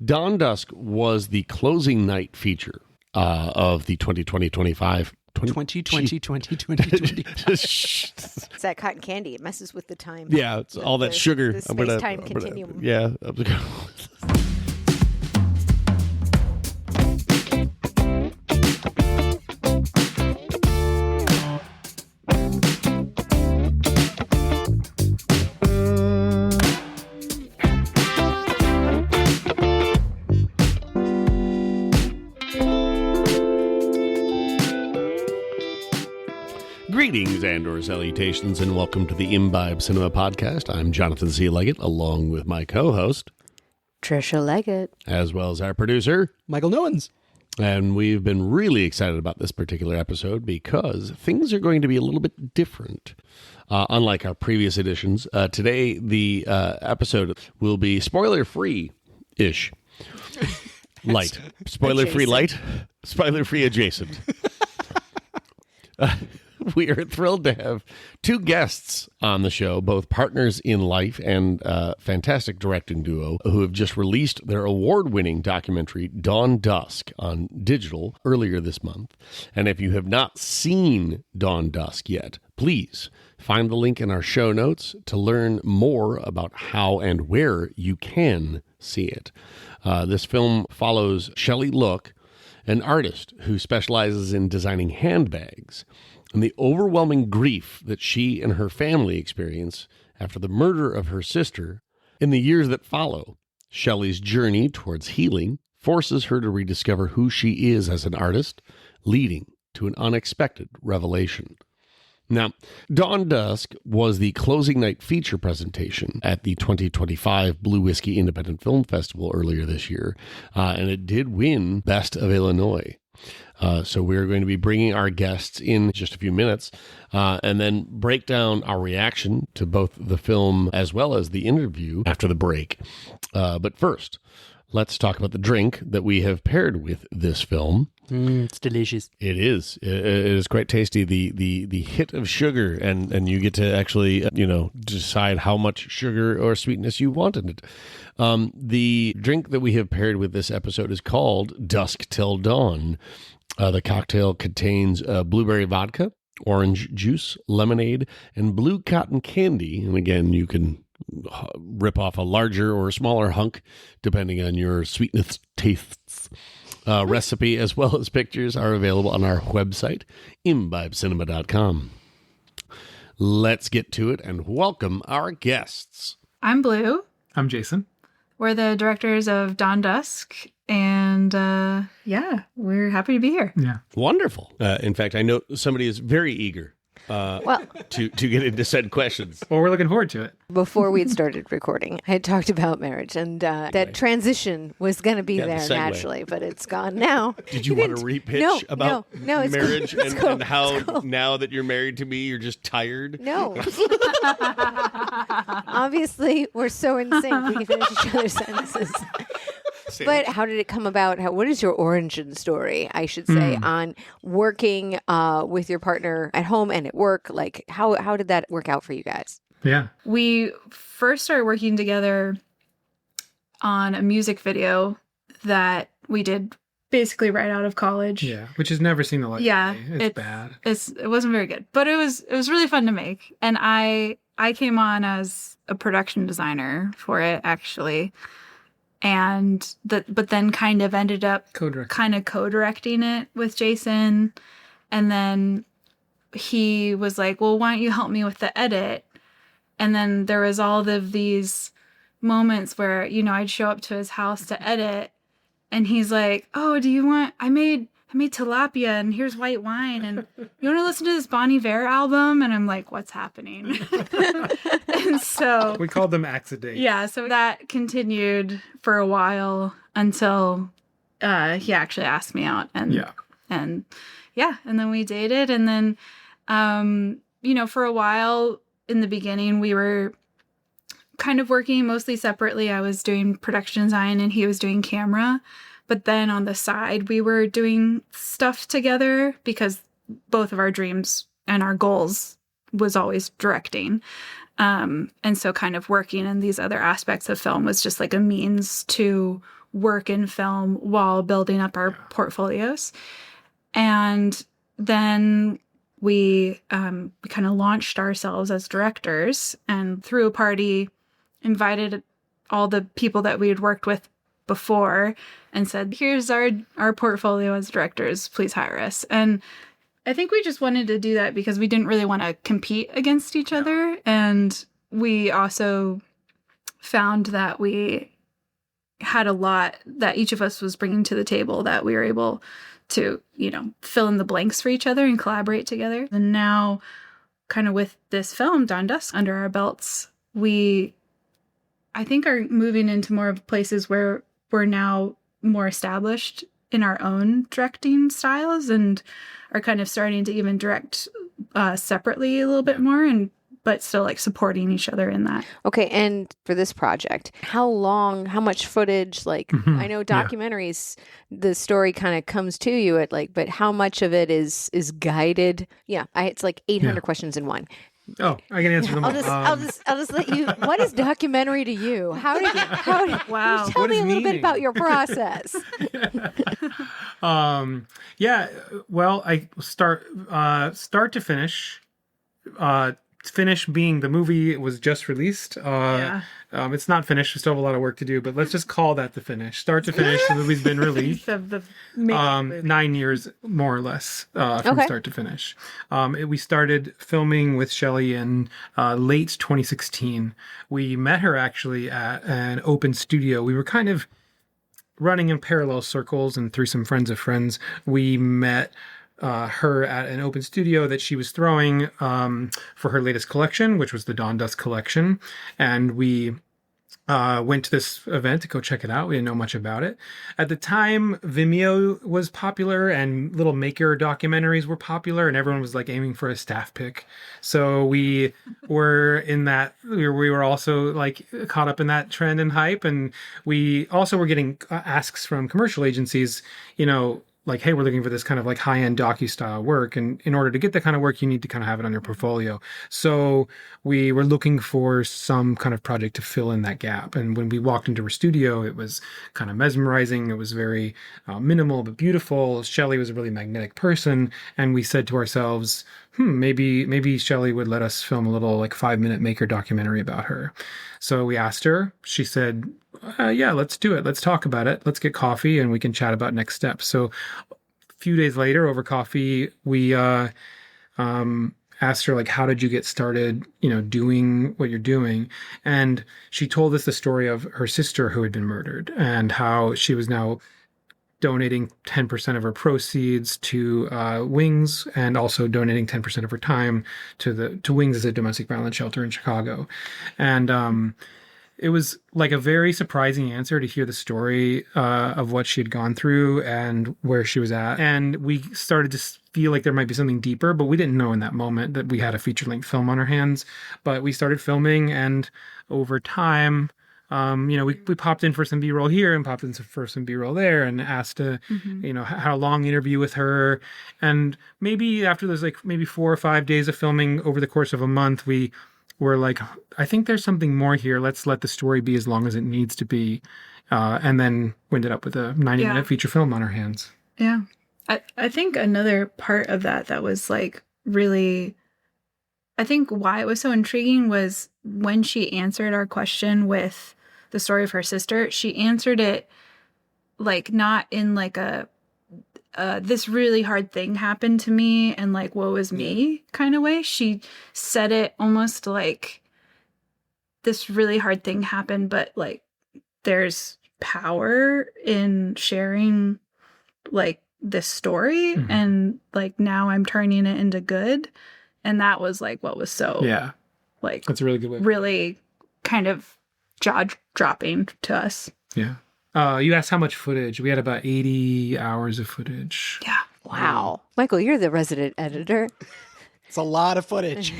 Dawn Dusk was the closing night feature of the 2020-25. 2020. It's that cotton candy. It messes with the time. Yeah, it's all that sugar. The space-time continuum. Yeah. Greetings and/or salutations, and welcome to the Imbibe Cinema Podcast. I'm Jonathan C. Legat, along with my co-host, Tricia Legat, as well as our producer, Michael Nowens. And we've been really excited about this particular episode because things are going to be a little bit different. Unlike our previous editions, today the episode will be spoiler-free-ish. Light. Spoiler-free light. Spoiler-free adjacent. We are thrilled to have two guests on the show, both partners in life and fantastic directing duo, who have just released their award-winning documentary, Dawn Dusk, on digital earlier this month. And if you have not seen Dawn Dusk yet, please find the link in our show notes to learn more about how and where you can see it. This film follows Chelli, an artist who specializes in designing handbags, and the overwhelming grief that she and her family experience after the murder of her sister. In the years that follow, Chelli's journey towards healing forces her to rediscover who she is as an artist, leading to an unexpected revelation. Now, Dawn Dusk was the closing night feature presentation at the 2025 Blue Whiskey Independent Film Festival earlier this year, and it did win Best of Illinois. So we're going to be bringing our guests in just a few minutes and then break down our reaction to both the film as well as the interview after the break. But first, let's talk about the drink that we have paired with this film. It's delicious. It is. It is quite tasty. The hit of sugar, and you get to actually, decide how much sugar or sweetness you want in it. The drink that we have paired with this episode is called Dusk Till Dawn. The cocktail contains blueberry vodka, orange juice, lemonade, and blue cotton candy. And again, you can rip off a larger or a smaller hunk, depending on your sweetness tastes. Recipe as well as pictures are available on our website, imbibecinema.com. Let's get to it and welcome our guests. I'm Blue. I'm Jason. We're the directors of Dawn Dusk, and we're happy to be here. Yeah. Wonderful. In fact, I know somebody is very eager to get into said questions. Well, we're looking forward to it. Before we'd started recording, I had talked about marriage, and that transition was going to be there naturally, but it's gone now. Did you want to repitch about marriage and how now that you're married to me, you're just tired? No. Obviously, we're so in sync, we can finish each other's sentences. But how did it come about? What is your origin story, I should say, on working with your partner at home and at work? Like, how did that work out for you guys? Yeah. We first started working together on a music video that we did basically right out of college. Yeah, which has never seen the light. Yeah. It's bad. It wasn't very good, but it was really fun to make. And I came on as a production designer for it, actually. But then kind of ended up co-directing it with Jason. And then he was like, well, why don't you help me with the edit? And then there was all of these moments where, I'd show up to his house to edit, and he's like, oh, do you want, I made tilapia and here's white wine, and you want to listen to this Bon Iver album? And I'm like, what's happening? And so we called them accidents. Yeah, so that continued for a while until he actually asked me out, and then we dated, and then for a while in the beginning we were kind of working mostly separately. I was doing production design and he was doing camera. But then on the side, we were doing stuff together because both of our dreams and our goals was always directing. And so kind of working in these other aspects of film was just like a means to work in film while building up our portfolios. And then we kind of launched ourselves as directors, and threw a party, invited all the people that we had worked with before and said, here's our portfolio as directors, please hire us. And I think we just wanted to do that because we didn't really want to compete against each other. And we also found that we had a lot that each of us was bringing to the table that we were able to, fill in the blanks for each other and collaborate together. And now, kind of with this film, Dawn Dusk, under our belts, we, I think, are moving into more of places where we're now more established in our own directing styles and are kind of starting to even direct separately a little bit more, but still like supporting each other in that. Okay, and for this project, how much footage, I know documentaries, the story kind of comes to you but how much of it is guided? Yeah, it's like 800 questions in one. Oh, I can answer them all. I'll just let you. What is documentary to you? Wow. Tell me a little bit about your process. Well, I start to finish. Finish being the movie was just released. It's not finished. We still have a lot of work to do, but let's just call that the finish. Start to finish, the movie's been released. 9 years, more or less, from start to finish. We started filming with Chelli in late 2016. We met her actually at an open studio. We were kind of running in parallel circles, and through some friends of friends, we met her at an open studio that she was throwing for her latest collection, which was the Dawn Dusk collection. And we went to this event to go check it out. We didn't know much about it. At the time, Vimeo was popular and little maker documentaries were popular, and everyone was like aiming for a staff pick. So we were in that, we were also like caught up in that trend and hype. And we also were getting asks from commercial agencies, like, hey, we're looking for this kind of like high-end docu-style work. And in order to get that kind of work, you need to kind of have it on your portfolio. So we were looking for some kind of project to fill in that gap. And when we walked into her studio, it was kind of mesmerizing. It was very minimal, but beautiful. Chelli was a really magnetic person. And we said to ourselves, maybe Chelli would let us film a little like 5-minute maker documentary about her. So we asked her. She said, yeah, let's do it. Let's talk about it. Let's get coffee and we can chat about next steps. So a few days later over coffee, we asked her, like, how did you get started, doing what you're doing? And she told us the story of her sister who had been murdered and how she was now donating 10% of her proceeds to Wings, and also donating 10% of her time to Wings as a domestic violence shelter in Chicago. And it was like a very surprising answer to hear the story of what she had gone through and where she was at. And we started to feel like there might be something deeper, but we didn't know in that moment that we had a feature-length film on our hands. But we started filming, and over time, we popped in for some B-roll here and popped in for some B-roll there, and asked to, had a long interview with her. And maybe after there's like maybe 4 or 5 days of filming over the course of a month, we were like, I think there's something more here. Let's let the story be as long as it needs to be. And then we ended up with a 90-minute feature film on our hands. Yeah. I think another part of that was like really, I think why it was so intriguing was when she answered our question with the story of her sister, she answered it like not in like a this really hard thing happened to me and like woe is me kind of way. She said it almost like this really hard thing happened, but like there's power in sharing like this story, and like now I'm turning it into good. And that was like what was so like that's a really good way. Really kind of jaw dropping to us. Yeah. You asked how much footage. We had about 80 hours of footage. Yeah. Wow. Michael, you're the resident editor. It's a lot of footage.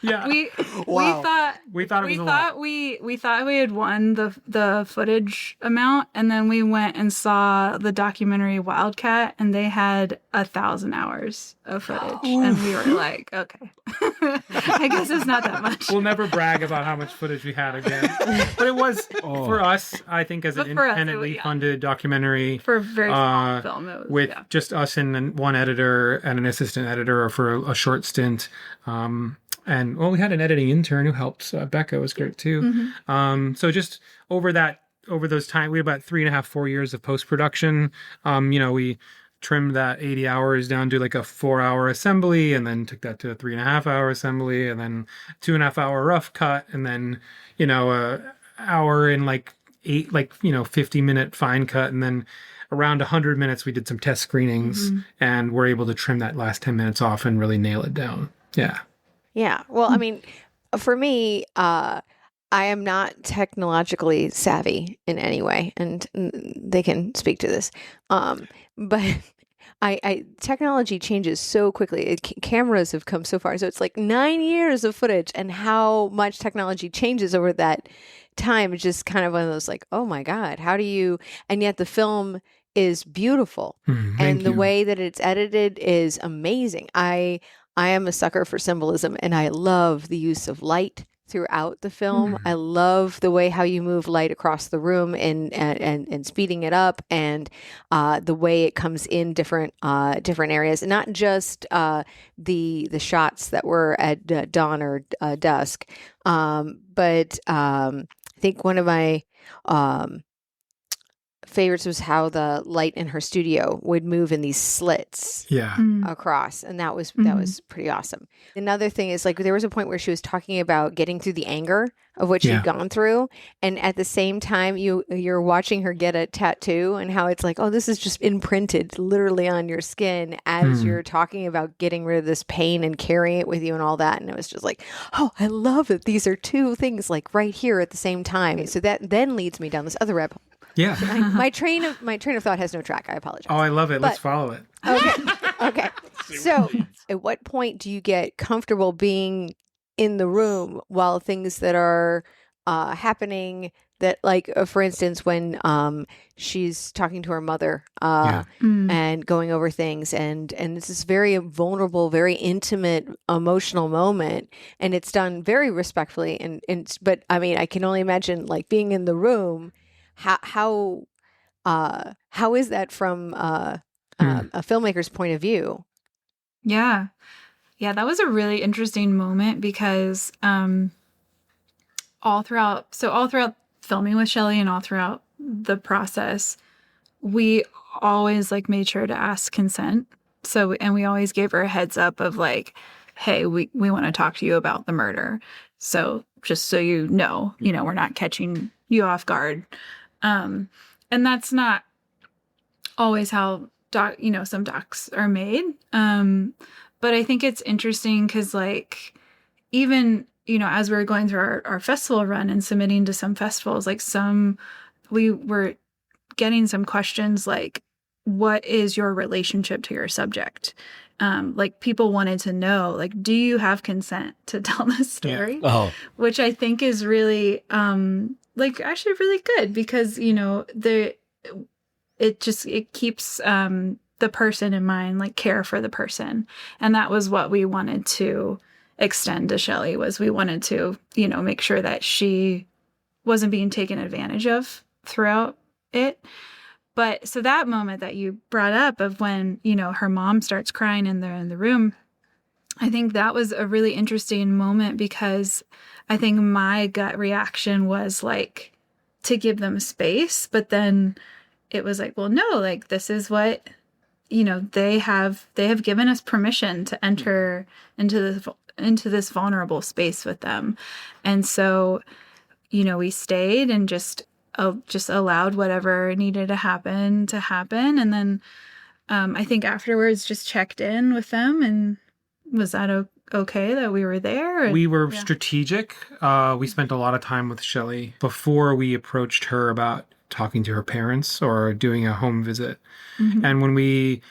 Yeah. We thought we thought we had won the footage amount, and then we went and saw the documentary Wildcat, and they had 1,000 hours of footage, and we were like, okay, I guess it's not that much. We'll never brag about how much footage we had again, but it was for us. I think as an independently funded documentary for a very small film, it was, with just us and one editor and an assistant editor for a short stint. And we had an editing intern who helped. Becca was great too. Mm-hmm. So just over those time, we had about 3.5, 4 years of post-production. We trimmed that 80 hours down to like a 4-hour assembly, and then took that to a 3.5-hour assembly, and then 2.5-hour rough cut, and then, a hour in 50-minute fine cut. And then around 100 minutes, we did some test screenings, and we're able to trim that last 10 minutes off and really nail it down. Yeah. Yeah. Well, I mean, for me, I am not technologically savvy in any way, and they can speak to this. But technology changes so quickly. Cameras have come so far. So it's like 9 years of footage, and how much technology changes over that time. It's just kind of one of those like, oh my God, how do you, and yet the film is beautiful. And the way that it's edited is amazing. I am a sucker for symbolism, and I love the use of light throughout the film. I love the way how you move light across the room and speeding it up, and the way it comes in different areas, and not just the shots that were at dawn or dusk, but I think one of my favorites was how the light in her studio would move in these slits across, and that was pretty awesome. Another thing is, like, there was a point where she was talking about getting through the anger of what she'd gone through, and at the same time you're watching her get a tattoo, and how it's like, oh, this is just imprinted literally on your skin as you're talking about getting rid of this pain and carrying it with you and all that. And it was just like, oh, I love it. These are two things like right here at the same time. So that then leads me down this other rabbit hole. Yeah. My train of thought has no track. I apologize. Oh, I love it. Let's follow it. Okay. So at what point do you get comfortable being in the room while things that are happening, that, like, for instance, when she's talking to her mother and going over things, and it's this very vulnerable, very intimate, emotional moment, and it's done very respectfully, but I mean, I can only imagine, like, being in the room. How is that from a filmmaker's point of view? Yeah, that was a really interesting moment, because all throughout filming with Chelli and all throughout the process, we always made sure to ask consent. And we always gave her a heads up of like, hey, we want to talk to you about the murder. So just so you know, we're not catching you off guard. And that's not always how some docs are made. But I think it's interesting because, like, even, as we were going through our festival run and submitting to some festivals, we were getting some questions like, what is your relationship to your subject? People wanted to know, like, do you have consent to tell this story? Yeah. Oh. Which I think is really, actually really good, because, it keeps the person in mind, like, care for the person. And that was what we wanted to extend to Chelli, was we wanted to, make sure that she wasn't being taken advantage of throughout it. But so that moment that you brought up of when, her mom starts crying in the room, I think that was a really interesting moment, because I think my gut reaction was like to give them space, but then it was like, well, no, like, this is what, they have given us permission to enter into this vulnerable space with them. And so, we stayed and just allowed whatever needed to happen. And then I think afterwards just checked in with them, and was that okay that we were there? We were strategic. We spent a lot of time with Chelli before we approached her about talking to her parents or doing a home visit. Mm-hmm. And when we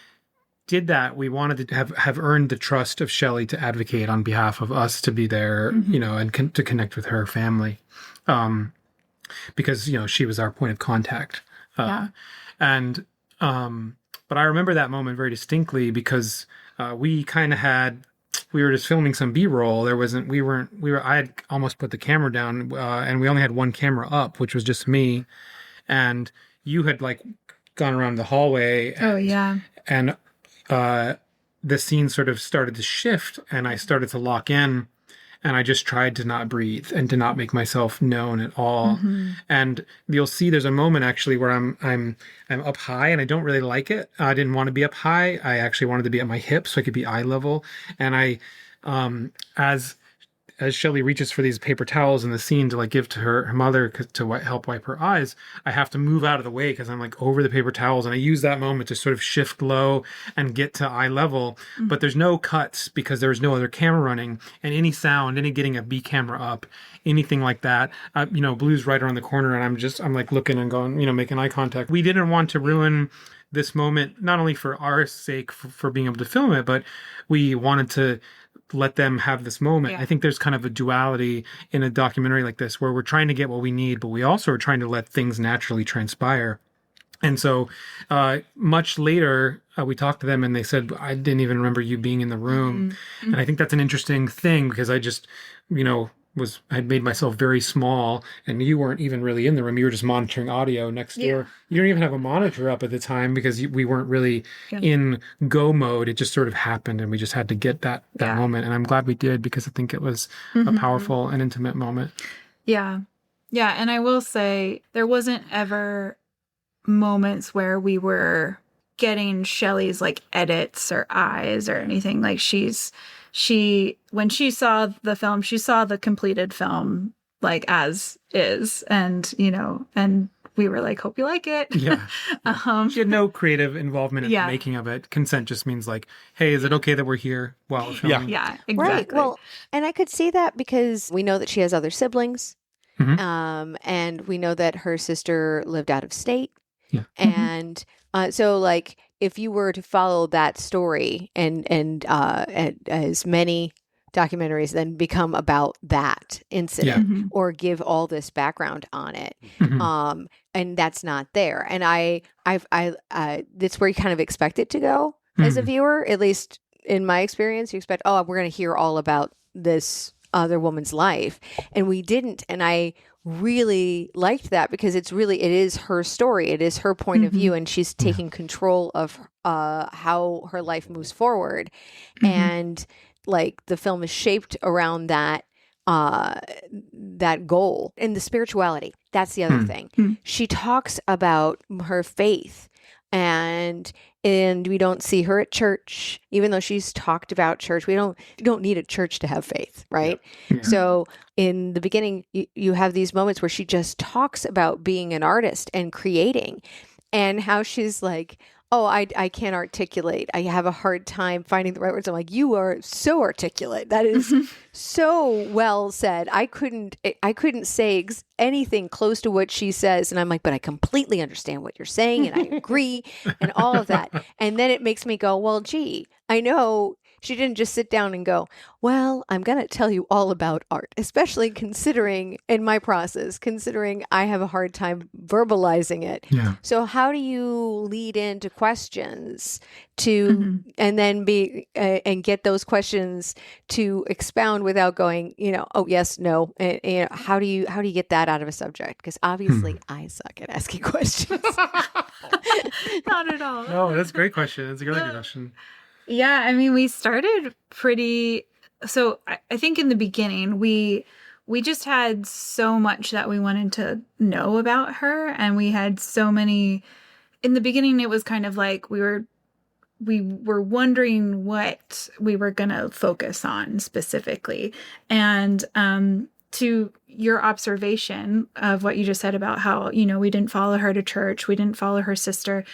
did that, we wanted to have earned the trust of Chelli to advocate on behalf of us, to be there, and to connect with her family, because she was our point of contact. And but I remember that moment very distinctly because we were just filming some B-roll. I had almost put the camera down, and we only had one camera up, which was just me, and you had gone around the hallway. And the scene sort of started to shift, and I started to lock in, and I just tried to not breathe and to not make myself known at all. And you'll see there's a moment actually where I'm up high, and I don't really like it. I didn't want to be up high. I actually wanted to be at my hips so I could be eye level. And I, as Chelli reaches for these paper towels in the scene to give to her mother to help wipe her eyes, I have to move out of the way because I'm over the paper towels, and I use that moment to sort of shift low and get to eye level. But there's no cuts because there's no other camera running, and any sound, any getting a B camera up, anything like that. Blue's right around the corner, and I'm looking and going, making eye contact. We didn't want to ruin this moment, not only for our sake for being able to film it, but we wanted to let them have this moment. I think there's kind of a duality in a documentary like this where we're trying to get what we need, but we also are trying to let things naturally transpire. And so much later, we talked to them and they said, I didn't even remember you being in the room. And I think that's an interesting thing because I just, I'd made myself very small, and you weren't even really in the room. You were just monitoring audio next door. You don't even have a monitor up at the time because we weren't really in go mode. It just sort of happened, and we just had to get that moment. And I'm glad we did because I think it was a powerful and intimate moment. Yeah. Yeah. And I will say there wasn't ever moments where we were getting Chelli's edits or eyes or anything. When she saw the film, she saw the completed film as is, and and we were hope you like it. She had no creative involvement in the making of it. Consent just means hey, is it okay that we're here while we're filming? Yeah, exactly. Right. Well, and I could see that because we know that she has other siblings, and we know that her sister lived out of state, and so if you were to follow that story and as many documentaries then become about that incident or give all this background on it, and that's not there. And that's where you kind of expect it to go as a viewer, at least in my experience. You expect, we're going to hear all about this other woman's life, and we didn't. And I really liked that because it is her story, it is her point of view, and she's taking control of how her life moves forward, and the film is shaped around that goal. And the spirituality, that's the other thing. She talks about her faith, and we don't see her at church, even though she's talked about church. You don't need a church to have faith, right? So in the beginning, you have these moments where she just talks about being an artist and creating, and how she's I can't articulate. I have a hard time finding the right words. I'm you are so articulate. That is so well said. I couldn't say anything close to what she says. And I'm but I completely understand what you're saying, and I agree, and all of that. And then it makes me go, well, gee, I know she didn't just sit down and go, well, I'm going to tell you all about art, especially considering in my process, considering I have a hard time verbalizing it. So how do you lead into questions to, and then and get those questions to expound without going, oh, yes, no. And, how do you get that out of a subject? Because obviously I suck at asking questions. Not at all. No, that's a great question. It's a really good question. Yeah, I mean, we started so I think in the beginning, we just had so much that we wanted to know about her. And we had so many, in the beginning, it was kind of we were wondering what we were going to focus on specifically. And to your observation of what you just said about how, we didn't follow her to church, we didn't follow her sister.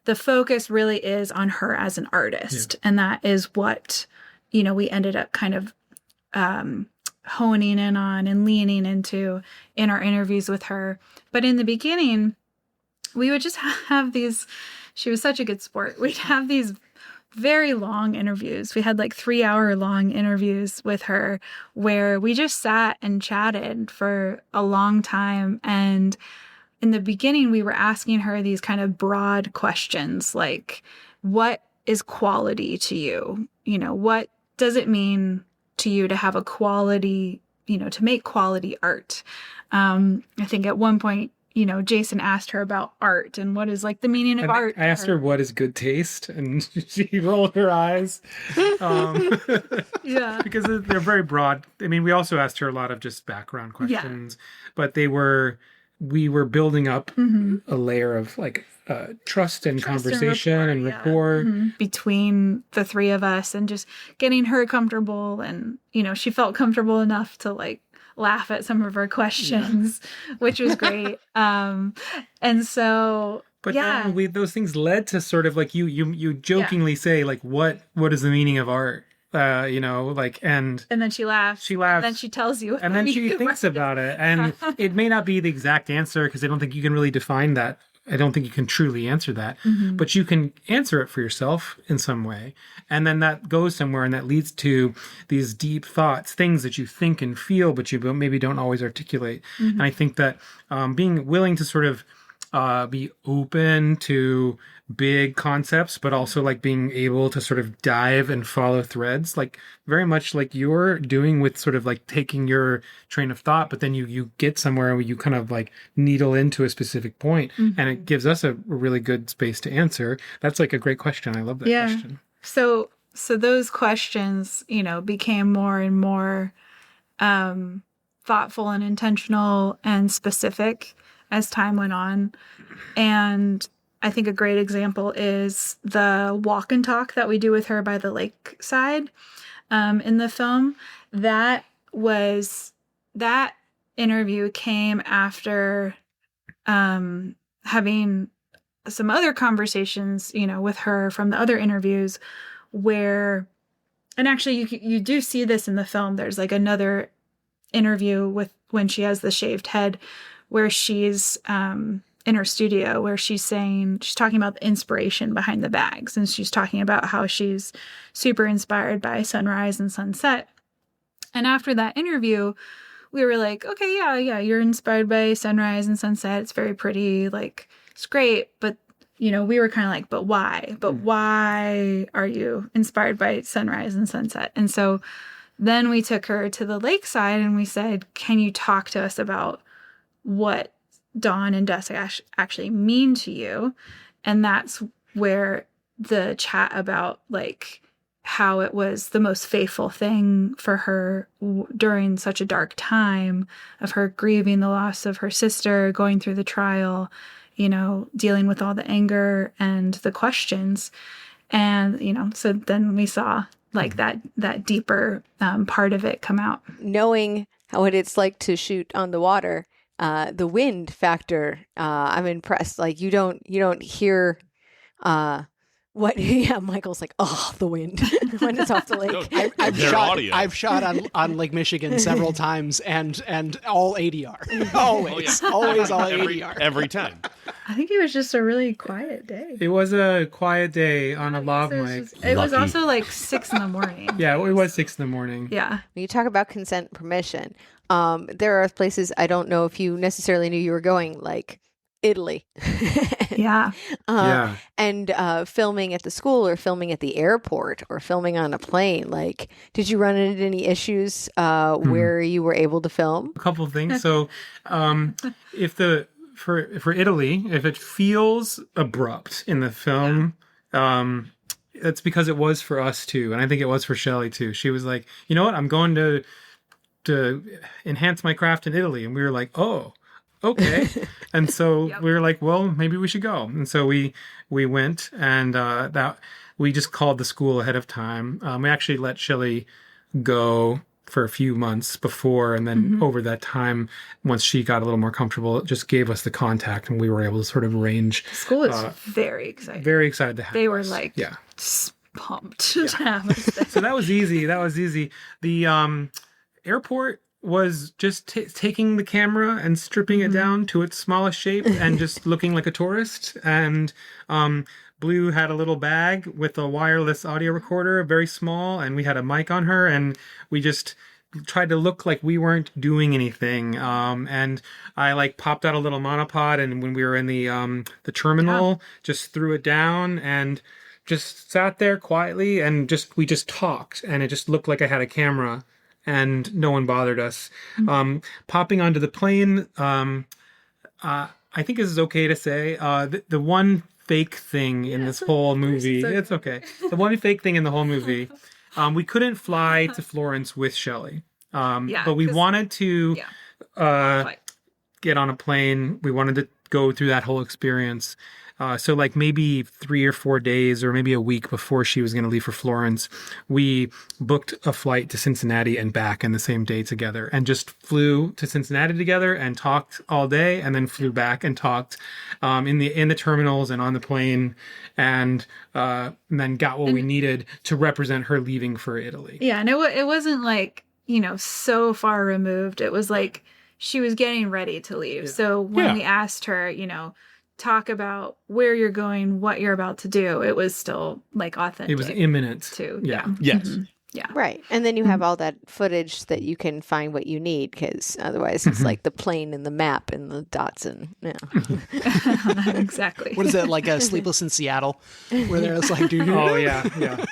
The focus really is on her as an artist. And that is what, we ended up kind of honing in on and leaning into in our interviews with her. But in the beginning, we would just have these, she was such a good sport. We'd have these very long interviews. We had like 3-hour long interviews with her where we just sat and chatted for a long time. And in the beginning, we were asking her these kind of broad questions like, what is quality to you? You know, what does it mean to you to have a quality, you know, to make quality art? I think at one point, you know, Jason asked her about art and what is like the meaning of art. I asked her what is good taste, and she rolled her eyes. Yeah. Because they're very broad. I mean, we also asked her a lot of just background questions, but we were building up a layer of like trust and conversation and rapport. Between the three of us, and just getting her comfortable. And, you know, she felt comfortable enough to like laugh at some of her questions, which was great. And so, but then those things led to sort of like you jokingly say like, what is the meaning of art? You know, like, and then she laughs. And then she tells you. And then she thinks about it. And it may not be the exact answer because I don't think you can really define that. I don't think you can truly answer that. But you can answer it for yourself in some way. And then that goes somewhere and that leads to these deep thoughts, things that you think and feel, but you maybe don't always articulate. And I think that being willing to sort of be open to big concepts, but also like being able to sort of dive and follow threads, like very much like you're doing with sort of like taking your train of thought, but then you get somewhere where you kind of like needle into a specific point, and it gives us a really good space to answer. That's like a great question. I love that question. So those questions, you know, became more and more thoughtful and intentional and specific as time went on. And I think a great example is the walk and talk that we do with her by the lakeside in the film. That interview came after having some other conversations, you know, with her from the other interviews where, and actually you do see this in the film. There's like another interview with when she has the shaved head where she's in her studio, where she's talking about the inspiration behind the bags. And she's talking about how she's super inspired by sunrise and sunset. And after that interview, we were like, okay, yeah, you're inspired by sunrise and sunset. It's very pretty. Like, it's great. But, you know, we were kind of like, but why? But why are you inspired by sunrise and sunset? And so then we took her to the lakeside and we said, can you talk to us about what dawn and dusk actually mean to you? And that's where the chat about like how it was the most faithful thing for her during such a dark time of her grieving the loss of her sister, going through the trial, you know, dealing with all the anger and the questions. And, you know, so then we saw like that deeper part of it come out. Knowing what it's like to shoot on the water, the wind factor, I'm impressed. Like you don't hear what Michael's like, oh, the wind when it's off the lake. I've shot on Lake Michigan several times and all ADR. Always all ADR. Every time. I think it was just a really quiet day. It was a quiet day on a lav mic. It was also like 6 a.m. Yeah, it was 6 a.m. Yeah. When you talk about consent permission, there are places I don't know if you necessarily knew you were going, like Italy. Yeah. And filming at the school or filming at the airport or filming on a plane. Like, did you run into any issues where you were able to film? A couple of things. So for Italy, if it feels abrupt in the film, that's because it was for us too. And I think it was for Chelli too. She was like, you know what, I'm going to enhance my craft in Italy. And we were like, oh, okay. And so we were like, well, maybe we should go. And so we went, and that we just called the school ahead of time. We actually let Chelli go for a few months before, and then over that time, once she got a little more comfortable, it just gave us the contact, and we were able to sort of arrange. The school is very excited. Very excited to have They us. were like, pumped to have us there. So that was easy. The airport was just taking the camera and stripping it down to its smallest shape and just looking like a tourist. And Blue had a little bag with a wireless audio recorder, very small, and we had a mic on her, and we just tried to look like we weren't doing anything. And I like popped out a little monopod, and when we were in the terminal, just threw it down and just sat there quietly, and we just talked, and it just looked like I had a camera, and no one bothered us. Popping onto the plane, I think this is okay to say. The one fake thing in this whole movie, it's okay. The one fake thing in the whole movie, we couldn't fly to Florence with Chelli, but we wanted to get on a plane. We wanted to go through that whole experience. So like maybe 3 or 4 days or maybe a week before she was going to leave for Florence, we booked a flight to Cincinnati and back in the same day together, and just flew to Cincinnati together and talked all day, and then flew back and talked in the terminals and on the plane, and then got what we needed to represent her leaving for Italy. Yeah, and it wasn't like, so far removed. It was like she was getting ready to leave. Yeah. So when we asked her, talk about where you're going, what you're about to do, it was still like authentic. It was imminent too. Yeah. Yes. Mm-hmm. Yeah. Right. And then you have all that footage that you can find what you need, because otherwise it's like the plane and the map and the dots and Exactly. What is it, like a Sleepless in Seattle, where there's like, oh yeah.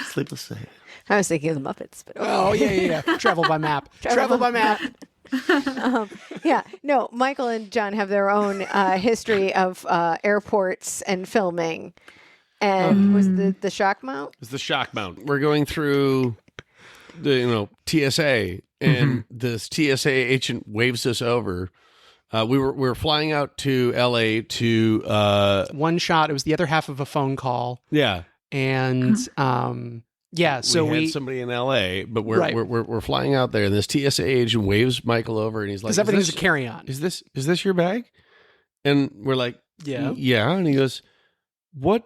Sleepless. I was thinking of the Muppets, but yeah. Travel by map. Travel by map. No, Michael and John have their own history of airports and filming. And was the shock mount? It's the shock mount. We're going through the TSA, and this TSA agent waves us over. We were flying out to LA to one shot. It was the other half of a phone call. Yeah. And so we had somebody in LA, but we're flying out there, and this TSA agent waves Michael over, and he's like, "Because everything's a carry-on. Is this your bag?" And we're like, yeah. And he goes, "What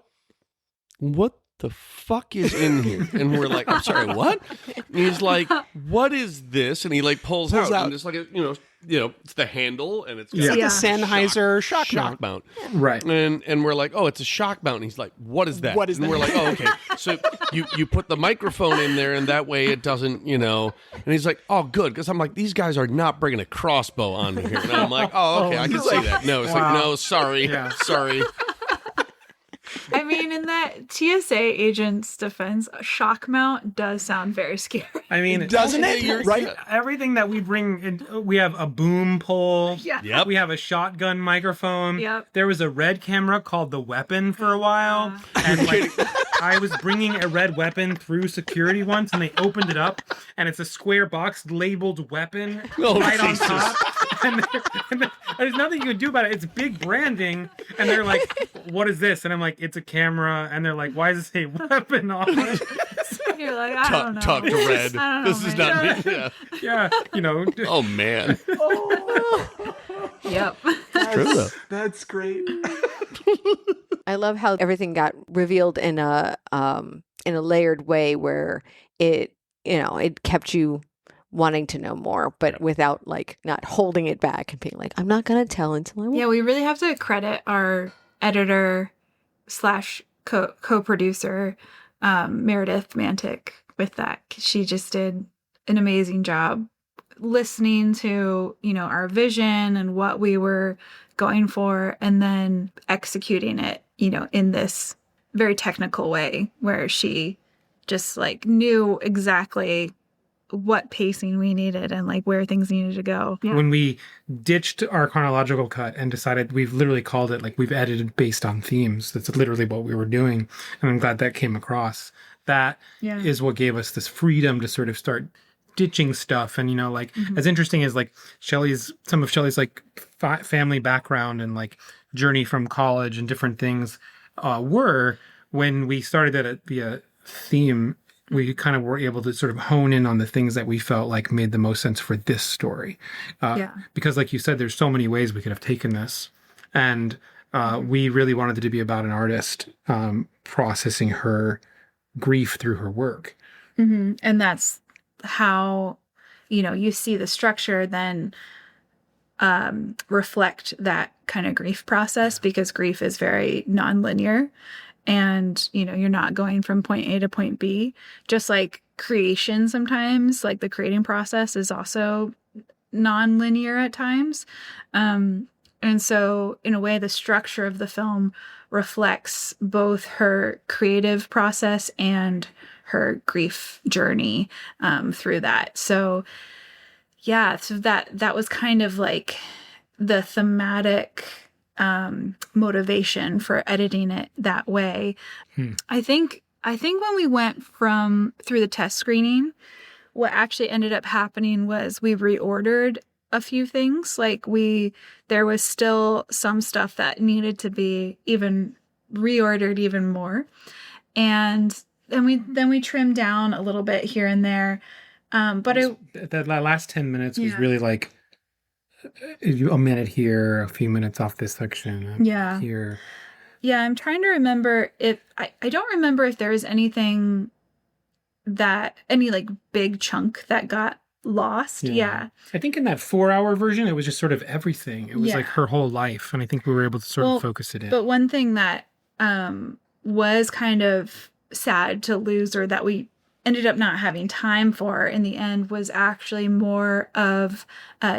the fuck is in here?" And we're like, "I'm sorry, what?" And he's like, "What is this?" And he like pulls out, and it's like it's the handle, and it's got like a Sennheiser shock mount. Right. And we're like, "Oh, it's a shock mount." And he's like, "What is that?" And we're like, "Oh, okay." So you put the microphone in there, and that way it doesn't, And he's like, "Oh, good," because I'm like, these guys are not bringing a crossbow on here. And I'm like, "Oh, okay, I can see that." No, it's like, no, sorry, sorry. I mean, in that TSA agent's defense, a shock mount does sound very scary. I mean, doesn't it? Right? Everything that we bring, we have a boom pole. Yeah. Yep. We have a shotgun microphone. Yep. There was a red camera called the Weapon for a while. And like, I was bringing a red weapon through security once, and they opened it up, and it's a square box labeled Weapon right on top. And there's nothing you can do about it. It's big branding, and they're like, "What is this?" And I'm like, "It's a camera." And they're like, "Why does it say Weapon on it?" You're like, I don't know. Talk to Red. This is not me. Yeah, Oh man. Yep. True though. That's great. I love how everything got revealed in a layered way where it kept you wanting to know more, but without like not holding it back and being like, I'm not gonna tell until I want. Yeah, we really have to credit our editor / co-producer, Meredith Mantic, with that. She just did an amazing job listening to our vision and what we were going for, and then executing it in this very technical way where she just like knew exactly what pacing we needed and like where things needed to go. Yeah. When we ditched our chronological cut and decided, we've literally called it like we've edited based on themes. That's literally what we were doing. And I'm glad that came across. That is what gave us this freedom to sort of start ditching stuff. And, as interesting as like some of Chelli's like family background and like journey from college and different things were, when we started that at the theme, we kind of were able to sort of hone in on the things that we felt like made the most sense for this story. Because like you said, there's so many ways we could have taken this. And we really wanted it to be about an artist processing her grief through her work. Mm-hmm. And that's how, you see the structure then reflect that kind of grief process, because grief is very nonlinear, and you're not going from point A to point B. Just like creation, sometimes like the creating process is also nonlinear at times. And so in a way, the structure of the film reflects both her creative process and her grief journey through that. So yeah, so that was kind of like the thematic motivation for editing it that way. I think when we went through the test screening, what actually ended up happening was we reordered a few things. Like there was still some stuff that needed to be even reordered even more. And then we trimmed down a little bit here and there. But that last 10 minutes was really like a minute here, a few minutes off this section. Here. Yeah, I'm trying to remember if I don't remember if there was any like big chunk that got lost. Yeah. I think in that 4-hour version, it was just sort of everything. It was like her whole life. And I think we were able to sort of focus it in. But one thing that was kind of sad to lose, or that we ended up not having time for in the end, was actually more of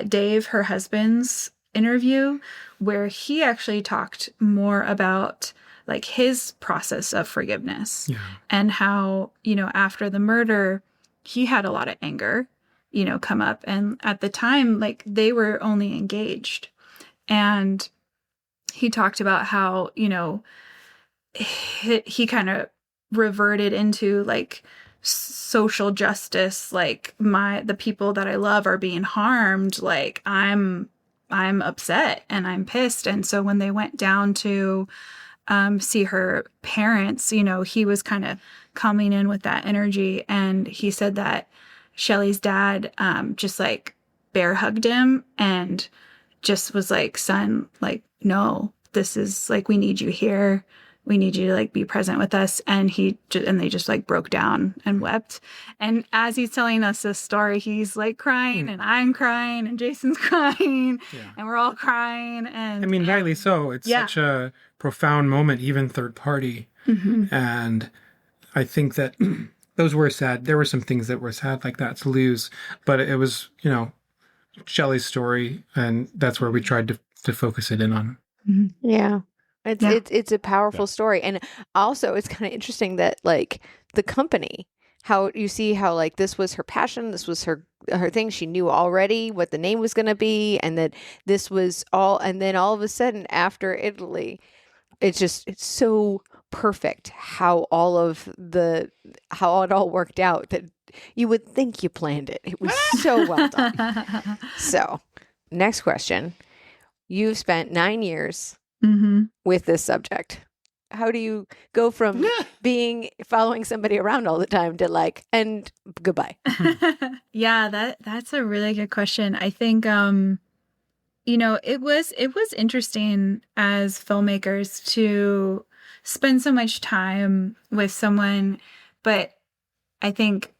Dave, her husband's interview, where he actually talked more about like his process of forgiveness and how, after the murder, he had a lot of anger, come up. And at the time, like they were only engaged. And he talked about how, he kind of reverted into like social justice, like the people that I love are being harmed. Like I'm upset and I'm pissed. And so when they went down to see her parents, he was kind of coming in with that energy. And he said that Chelli's dad just like bear hugged him and just was like, son, like, no, this is like, we need you here. We need you to like be present with us. And they just like broke down and wept. And as he's telling us this story, he's like crying and I'm crying and Jason's crying and we're all crying. And I mean, rightly so. It's such a profound moment, even third party. And I think that those were sad. There were some things that were sad like that to lose, but it was, Chelli's story. And that's where we tried to focus it in on. Yeah. It's a powerful story. And also it's kind of interesting that like the company, how you see how like this was her passion, this was her thing. She knew already what the name was going to be, and that this was all, and then all of a sudden after Italy, it's so perfect how it all worked out, that you would think you planned it. It was so well done. So next question. You've spent 9 years with this subject. How do you go from following somebody around all the time to like, and goodbye? Yeah, that's a really good question. I think, it was interesting as filmmakers to spend so much time with someone, but I think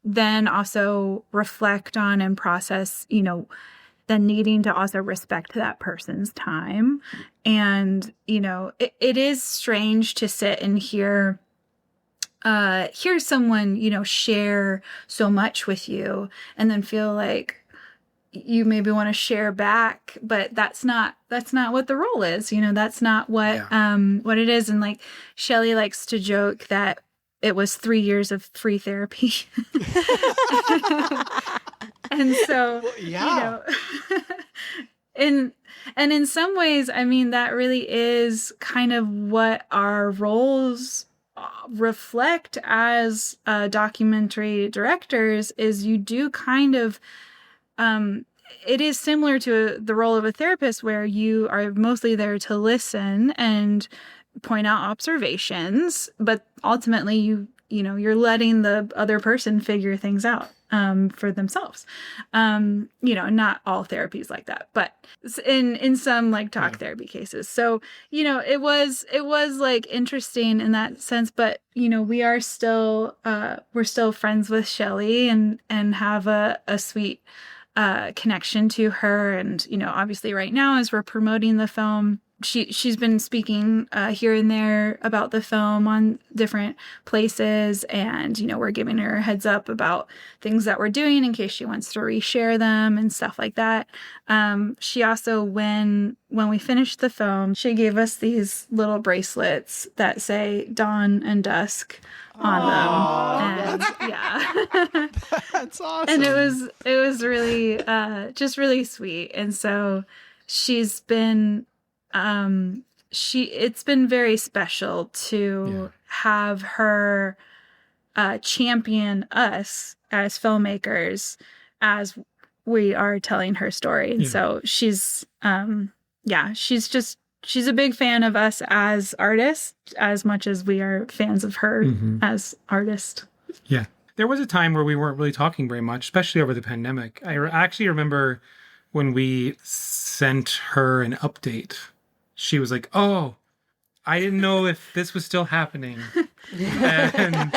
then also reflect on and process, then needing to also respect that person's time. And, it is strange to sit and hear someone, share so much with you and then feel like you maybe want to share back, but that's not what the role is. That's not what it is. And like Chelli likes to joke that it was 3 years of free therapy. And so, and in some ways, I mean, that really is kind of what our roles reflect as documentary directors, is you do kind of, it is similar to the role of a therapist, where you are mostly there to listen and point out observations, but ultimately you're letting the other person figure things out for themselves. Not all therapies like that, but in some like talk therapy cases. So, it was like interesting in that sense, but we are still we're still friends with Chelli and have a sweet connection to her. And, obviously right now as we're promoting the film, she's been speaking here and there about the film on different places. And, we're giving her a heads up about things that we're doing in case she wants to reshare them and stuff like that. She also, when we finished the film, she gave us these little bracelets that say Dawn and Dusk on them. And yeah. That's awesome. And it was really just really sweet. And so she's been it's been very special to have her champion us as filmmakers as we are telling her story. And so she's she's a big fan of us as artists as much as we are fans of her as artists. Yeah. There was a time where we weren't really talking very much, especially over the pandemic. I actually remember when we sent her an update. She was like, "Oh, I didn't know if this was still happening." And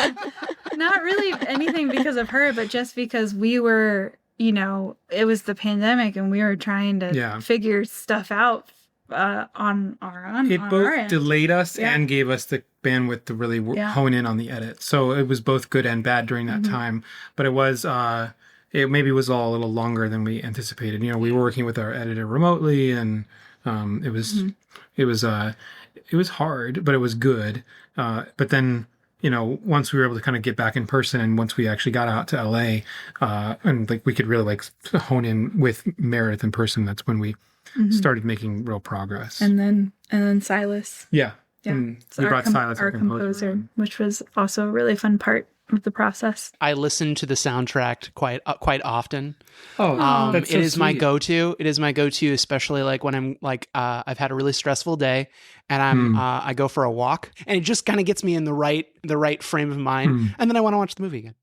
not really anything because of her, but just because we were, it was the pandemic and we were trying to figure stuff out on our own. It both delayed us and gave us the bandwidth to really hone in on the edit. So it was both good and bad during that time. But it was it maybe was all a little longer than we anticipated. We were working with our editor remotely, and it was hard, but it was good. But then, once we were able to kind of get back in person, and once we actually got out to LA, and we could really hone in with Meredith in person, that's when we started making real progress. And then Silas. Yeah. Yeah. And we brought Silas, our composer, which was also a really fun part of the process. I listen to the soundtrack quite often. Oh, that's so it is sweet. my go-to. It is my go-to, especially when I'm I've had a really stressful day and I go for a walk, and it just kind of gets me in the right frame of mind, and then I want to watch the movie again.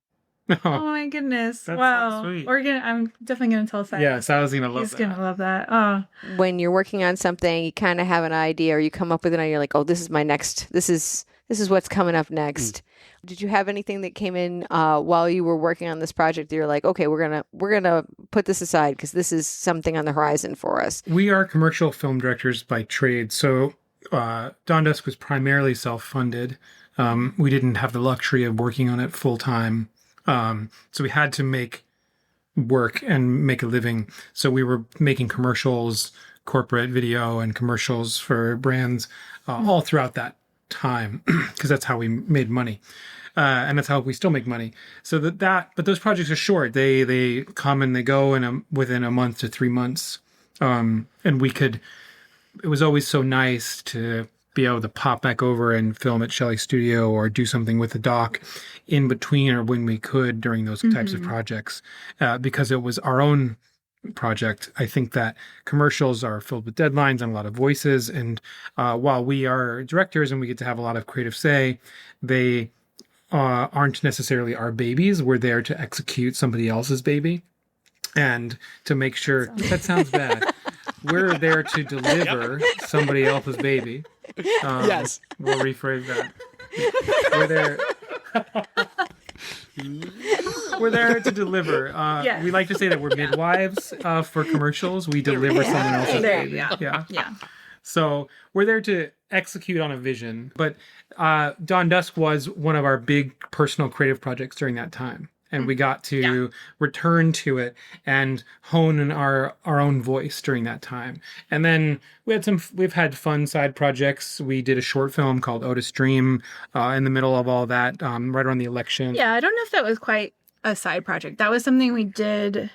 Oh my goodness! That's wow, so sweet. I'm definitely gonna tell Silas. Yeah, Silas is gonna love He's that. gonna love that. Oh, When you're working on something, you kind of have an idea, or you come up with an idea, you're like, "Oh, this is my next. This is what's coming up next." Did you have anything that came in while you were working on this project that you're like, "Okay, we're gonna put this aside because this is something on the horizon for us"? We are commercial film directors by trade, so Dawn Dusk was primarily self-funded. We didn't have the luxury of working on it full time. So we had to make work and make a living. So we were making commercials, corporate video, and commercials for brands all throughout that time, because that's how we made money. And that's how we still make money. So but those projects are short. They come and they go within a month to 3 months. And it was always so nice to be able to pop back over and film at Chelli Studio or do something with the doc in between or when we could during those types of projects, because it was our own project. I think that commercials are filled with deadlines and a lot of voices. And while we are directors and we get to have a lot of creative say, they aren't necessarily our babies. We're there to execute somebody else's baby and to make sure that sounds bad. We're there to deliver somebody else's baby. Yes. We'll rephrase that. We're there. We're there to deliver. We like to say that we're midwives for commercials. We deliver someone else's baby. Yeah. So we're there to execute on a vision. But Dawn Dusk was one of our big personal creative projects during that time. And we got to return to it and hone in our own voice during that time. And then we've had fun side projects. We did a short film called Otis Dream in the middle of all that, right around the election. Yeah, I don't know if that was quite a side project. That was something we did.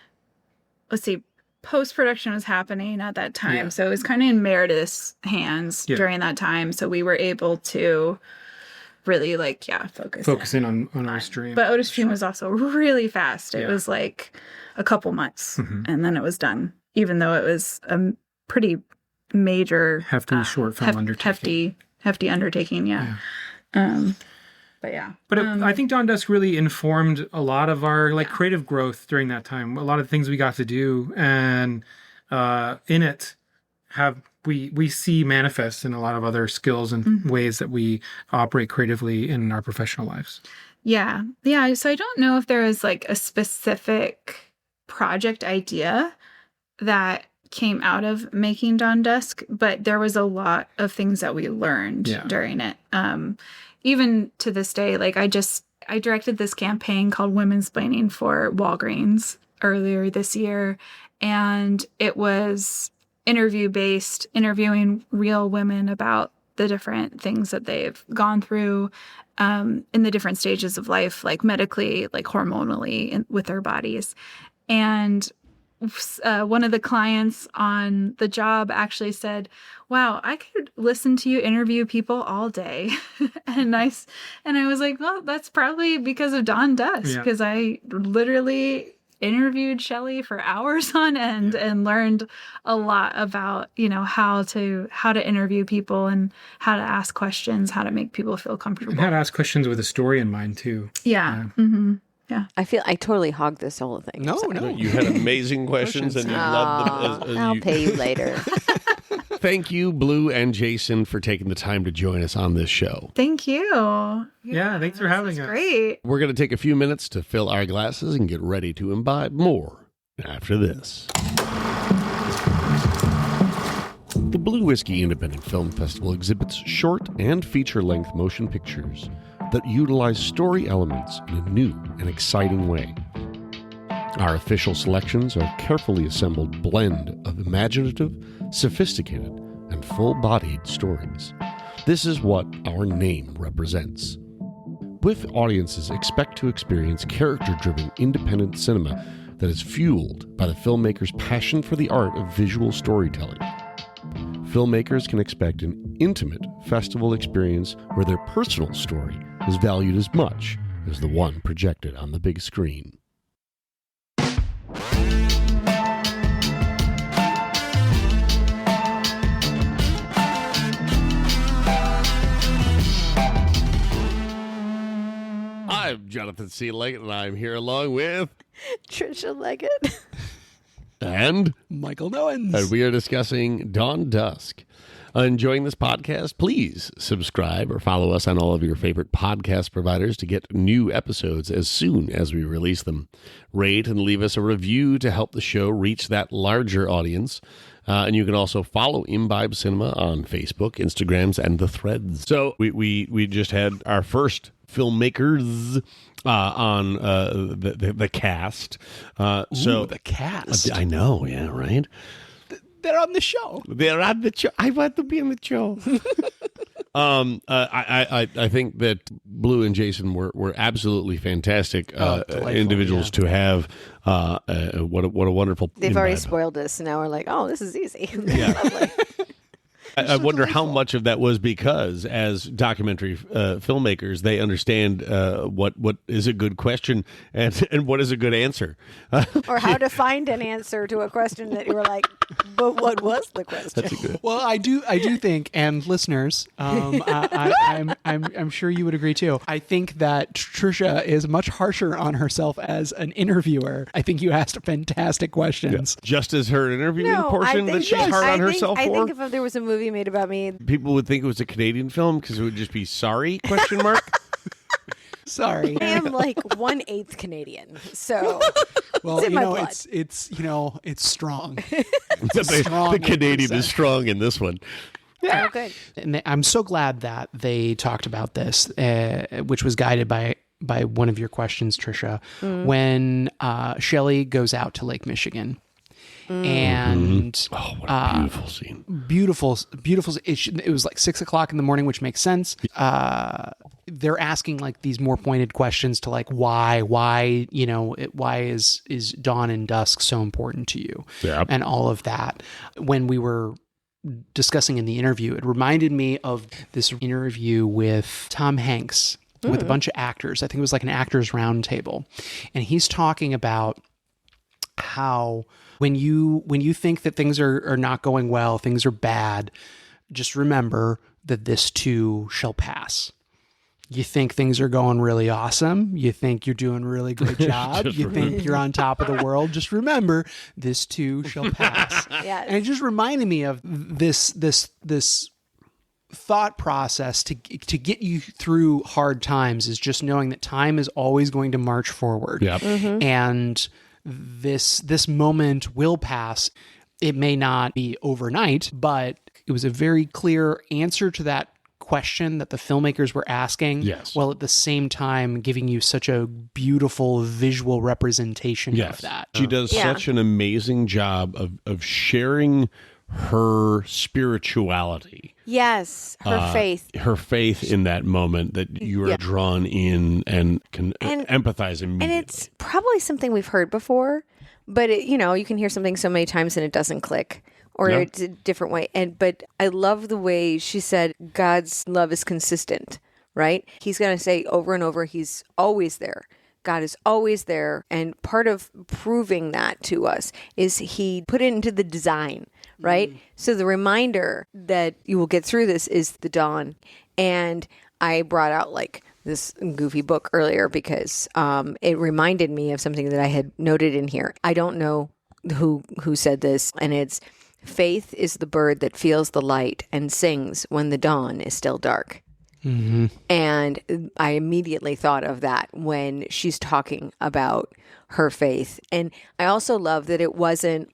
Let's see, post-production was happening at that time. So it was kind of in Meredith's hands during that time. So we were able to really focus in on Otis Dream. But Otis Dream was also really fast. It was like a couple months and then it was done, even though it was a pretty major hefty short film undertaking. Hefty undertaking. But I think Dawn Dusk really informed a lot of our creative growth during that time. A lot of things we got to do, and in it we see manifest in a lot of other skills and ways that we operate creatively in our professional lives. Yeah. So I don't know if there is a specific project idea that came out of making Dawn Dusk, but there was a lot of things that we learned during it. Even to this day, like I directed this campaign called Women's Planning for Walgreens earlier this year, and it was interview-based, interviewing real women about the different things that they've gone through in the different stages of life, like medically, like hormonally, with their bodies. And one of the clients on the job actually said, "Wow, I could listen to you interview people all day." and I was like, "Well, that's probably because of Dawn Dusk, because I literally interviewed Chelli for hours on end and learned a lot about, how to interview people and how to ask questions, how to make people feel comfortable. And how to ask questions with a story in mind too. Yeah. Mm-hmm. Yeah. I totally hogged this whole thing. No. You had amazing questions and you loved them. I'll pay you later. Thank you, Blue and Jason, for taking the time to join us on this show. Thank you. Yeah, thanks for having us. Great. We're going to take a few minutes to fill our glasses and get ready to imbibe more after this. The Blue Whiskey Independent Film Festival exhibits short and feature-length motion pictures that utilize story elements in a new and exciting way. Our official selections are a carefully assembled blend of imaginative, sophisticated, and full-bodied stories. This is what our name represents. With audiences expect to experience character-driven independent cinema that is fueled by the filmmaker's passion for the art of visual storytelling. Filmmakers can expect an intimate festival experience where their personal story is valued as much as the one projected on the big screen. I'm Jonathan C. Legat, and I'm here along with Tricia Legat. and Michael Noens. And we are discussing Dawn Dusk. Enjoying this podcast? Please subscribe or follow us on all of your favorite podcast providers to get new episodes as soon as we release them. Rate and leave us a review to help the show reach that larger audience. And you can also follow Imbibe Cinema on Facebook, Instagrams, and the Threads. So we just had our first filmmakers on the cast. So the cast. I know, yeah, right? They're on the show. They're on the show. I want to be on the show. I think that Blue and Jason were absolutely fantastic individuals to have. What a wonderful. They've already spoiled us, and now we're like, oh, this is easy. Yeah. Lovely. I wonder how much of that was because, as documentary filmmakers, they understand what is a good question and what is a good answer, or how to find an answer to a question that you were like, but what was the question? That's a good. Well, I do think, and listeners, I'm sure you would agree too. I think that Tricia is much harsher on herself as an interviewer. I think you asked fantastic questions. Yeah. Just as her interviewing portion that she's hard on herself for. I think if there was a movie made about me, people would think it was a Canadian film because it would just be sorry ? Sorry. I am like 1/8 Canadian, so well, it's in my blood. It's strong. The Canadian is strong in this one. Yeah, good. And I'm so glad that they talked about this, which was guided by one of your questions, Tricia, when Chelli goes out to Lake Michigan. And what a beautiful scene! Beautiful. It was like 6:00 in the morning, which makes sense. They're asking like these more pointed questions to like why is Dawn and Dusk so important to you, and all of that. When we were discussing in the interview, it reminded me of this interview with Tom Hanks with a bunch of actors. I think it was like an actors roundtable, and he's talking about how when you think that things are not going well, things are bad, just remember that this too shall pass. You think things are going really awesome. You think you're doing a really good job. You think you're on top of the world. Just remember, this too shall pass. Yes. And it just reminded me of this thought process to get you through hard times is just knowing that time is always going to march forward. Yep. And this moment will pass. It may not be overnight, but it was a very clear answer to that question that the filmmakers were asking, yes, while at the same time giving you such a beautiful visual representation yes. of that. She does such an amazing job of sharing her spirituality. Yes, her faith. Her faith in that moment that you are drawn in and can empathize immediately. And it's probably something we've heard before, but you can hear something so many times and it doesn't click. Or it's a different way. But I love the way she said God's love is consistent, right? He's going to say over and over, he's always there. God is always there. And part of proving that to us is he put it into the design, right? So the reminder that you will get through this is the dawn. And I brought out like this goofy book earlier because it reminded me of something that I had noted in here. I don't know who said this, and it's, faith is the bird that feels the light and sings when the dawn is still dark. Mm-hmm. And I immediately thought of that when she's talking about her faith. And I also love that it wasn't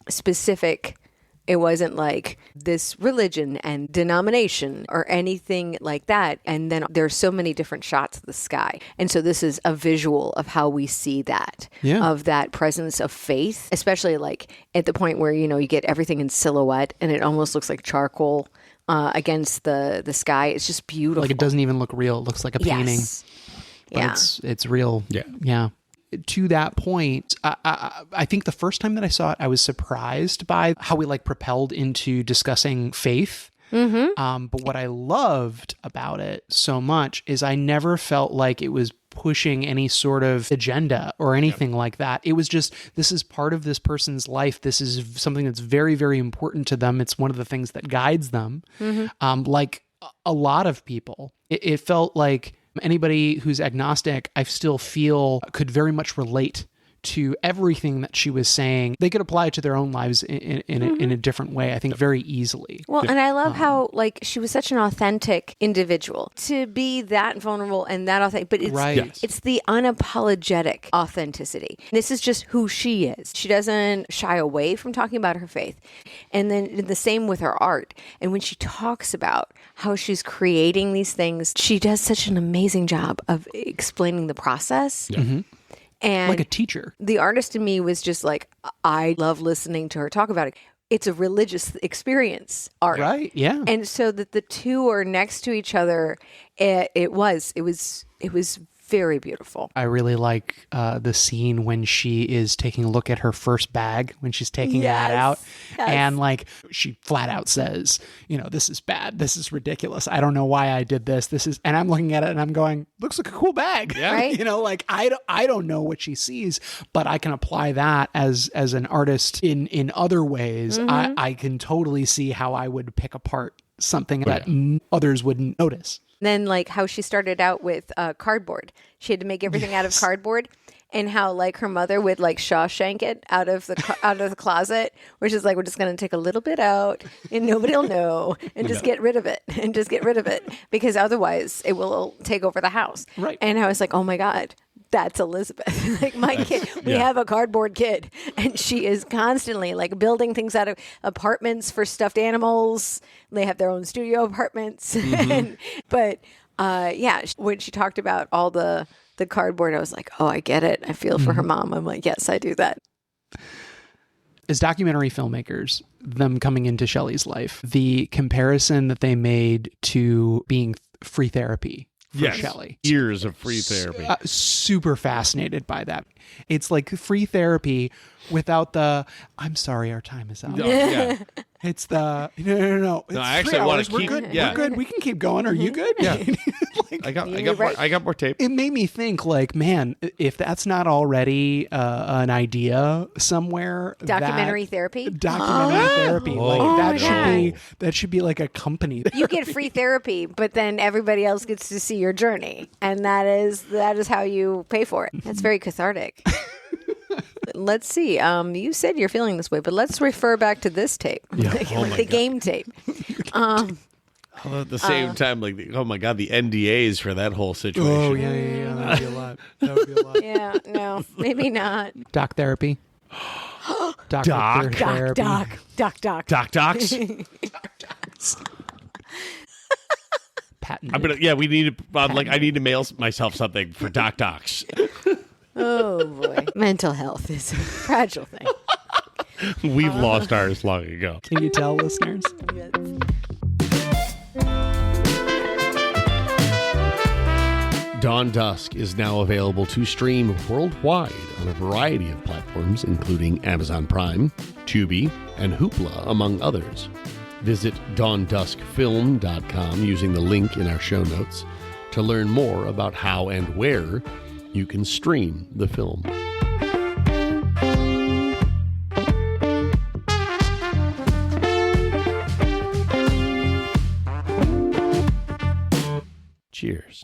specific. It wasn't like this religion and denomination or anything like that. And then there's so many different shots of the sky. And so this is a visual of how we see that, of that presence of faith, especially like at the point where, you get everything in silhouette and it almost looks like charcoal against the sky. It's just beautiful. Like it doesn't even look real. It looks like a painting. Yes. But it's real. Yeah. Yeah. To that point, I think the first time that I saw it, I was surprised by how we propelled into discussing faith. Mm-hmm. But what I loved about it so much is I never felt like it was pushing any sort of agenda or anything like that. It was just, this is part of this person's life. This is something that's very, very important to them. It's one of the things that guides them. Mm-hmm. Like a lot of people, it felt like anybody who's agnostic, I still feel could very much relate to everything that she was saying. They could apply it to their own lives in a different way, I think, very easily. Well, and I love how she was such an authentic individual to be that vulnerable and that authentic, but it's the unapologetic authenticity. This is just who she is. She doesn't shy away from talking about her faith. And then the same with her art. And when she talks about how she's creating these things, she does such an amazing job of explaining the process. Yeah. Mm-hmm. And like a teacher. The artist in me was just like, I love listening to her talk about it. It's a religious experience, art. Right, yeah. And so that the two are next to each other, it was very beautiful. I really like the scene when she is taking a look at her first bag, when she's taking that out. Yes. And she flat out says, this is bad. This is ridiculous. I don't know why I did this. And I'm looking at it and I'm going, looks like a cool bag. Yeah. Right? I don't know what she sees, but I can apply that as an artist in other ways. Mm-hmm. I can totally see how I would pick apart something that others wouldn't notice. Then how she started out with cardboard. She had to make everything out of cardboard, and how her mother would Shawshank it out of the closet, which is we're just going to take a little bit out and nobody will know and just get rid of it because otherwise it will take over the house. Right. And I was like, oh my God, that's Elizabeth. My kid, we have a cardboard kid, and she is constantly building things out of apartments for stuffed animals. They have their own studio apartments. Mm-hmm. But when she talked about all the cardboard, I was like, oh, I get it. I feel for her mom. I'm like, yes, I do that. As documentary filmmakers, them coming into Chelli's life, the comparison that they made to being free therapy for Chelli. Years of free therapy. Super fascinated by that. It's like free therapy without the, I'm sorry, our time is out. Oh, yeah. It's the, no. It's I actually want to keep, We're good. We can keep going. Are you good? Yeah. I got more tape. It made me think man, if that's not already an idea somewhere. Documentary therapy? Documentary therapy. That should be like a company. You get free therapy, but then everybody else gets to see your journey. And that is how you pay for it. That's very cathartic. Let's see. You said you're feeling this way, but let's refer back to this tape. Yeah. The game tape. Although at the same time, like, oh my God, the NDAs for that whole situation. Oh, yeah. That would be a lot. That would be a lot. Yeah, no, maybe not. Doc therapy. Doc. Therapy. Docs. Patent. We need to, I need to mail myself something for Docs. Oh, boy. Mental health is a fragile thing. We've lost ours long ago. Can you tell, listeners? Dawn Dusk is now available to stream worldwide on a variety of platforms, including Amazon Prime, Tubi, and Hoopla, among others. Visit dawnduskfilm.com using the link in our show notes to learn more about how and where you can stream the film. Cheers.